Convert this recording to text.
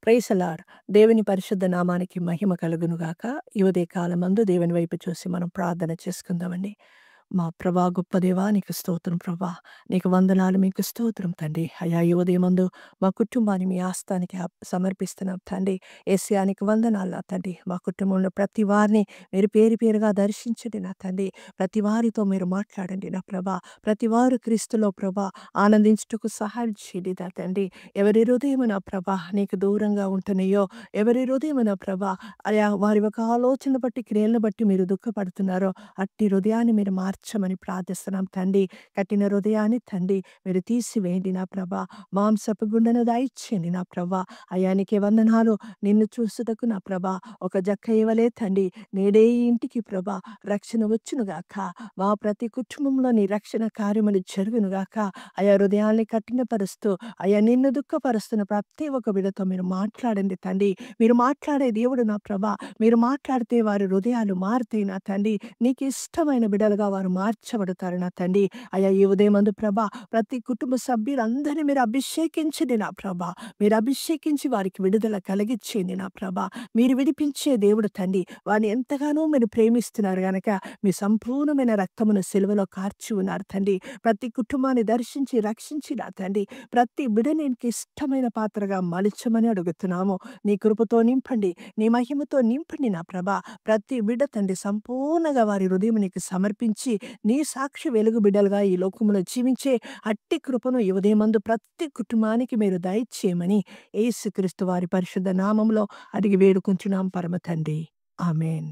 Praise the lord. దేవుని పరిశుద్ధ నామానికి మహిమ కలుగును గాక. ఈ ఉదయ కాలమందు దేవుని వైపు చూసి మనం ప్రార్థన చేసుకుందామండి. మా ప్రభా, గొప్ప దేవా, నీకు స్తోత్రం ప్రభా. నీకు వందనాలు, మీకు స్తోత్రం తండ్రి. అయ్యా, ఈ ఉదయమందు మా కుటుంబాన్ని మీ ఆస్థానికి సమర్పిస్తున్నాం తండ్రి. యేసయ్యా, నీకు వందనాలు నా తండ్రి. మా కుటుంబంలో ప్రతి వారిని మీరు పేరు పేరుగా దర్శించండి నా తండ్రి. ప్రతి వారితో మీరు మాట్లాడండి నా ప్రభా. ప్రతి వారు క్రీస్తులో ప్రభా ఆనందించుటకు సహాయం చేయండి నా తండ్రి. ఎవరి హృదయము నా ప్రభా నీకు దూరంగా ఉంటున్నాయో, ఎవరి హృదయము నా ప్రభా అయా వారి ఒక ఆలోచన బట్టి, క్రియలను బట్టి మీరు దుఃఖపడుతున్నారో, అట్టి హృదయాన్ని మీరు మార్చమని ప్రార్థిస్తున్నాం తండ్రి. కఠిన హృదయాన్ని తండ్రి మీరు తీసివేయండి నా ప్రభా. మాంసపు గుండెను దయచేయండి నా ప్రభా. అయ్యా, నీకే వందనాలు. నిన్ను చూసుటకు నా ప్రభా ఒక జక్క ఇవ్వలే తండ్రి. నేడే ఈ ఇంటికి ప్రభా రక్షణ వచ్చునుగాక. మా ప్రతి కుటుంబంలో నీ రక్షణ కార్యములు జరుగునుగాక. అయా, హృదయాన్ని కఠినపరుస్తూ అయ్యా నిన్ను దుఃఖపరుస్తున్న ప్రతి ఒక్క బిడ్డతో మీరు మాట్లాడండి తండ్రి. మీరు మాట్లాడే దేవుడు నా ప్రభా. మీరు మాట్లాడితే వారి హృదయాలు మారుతాయి నా తండ్రి. నీకు ఇష్టమైన బిడ్డలుగా వారు మార్చబడతారు నా తండ్రి. అయ్యా, ఈ ఉదయమందు ప్రభా ప్రతి కుటుంబ సభ్యులందరినీ మీరు అభిషేకించండి నా ప్రభా. మీరు అభిషేకించి వారికి విడుదల కలిగించేయండి నా ప్రభా. మీరు విడిపించే దేవుడు తండ్రి. వారిని ఎంతగానో మీరు ప్రేమిస్తున్నారు గనక మీ సంపూర్ణమైన రక్తమును సిలువలో కార్చి ఉన్నారు తండ్రి. ప్రతి కుటుంబాన్ని దర్శించి రక్షించి నా తండ్రి. ప్రతి బిడ్డని నీకు ఇష్టమైన పాత్రగా మలచమని అడుగుతున్నాము. నీ కృపతో నింపండి, నీ మహిమతో నింపండి నా ప్రభా. ప్రతి బిడ్డ తండ్రి సంపూర్ణంగా వారి హృదయం నీకు సమర్పించి నీ సాక్షి వెలుగు బిడ్డలుగా ఈ లోకములో జీవించే అట్టి కృపను ఈ ఉదయమందు ప్రతి కుటుంబానికి మీరు దయచేయమని యేసుక్రీస్తు వారి పరిశుద్ధ నామములో అడిగి వేడుకుంటున్నాం పరమ తండ్రి. ఆమేన్.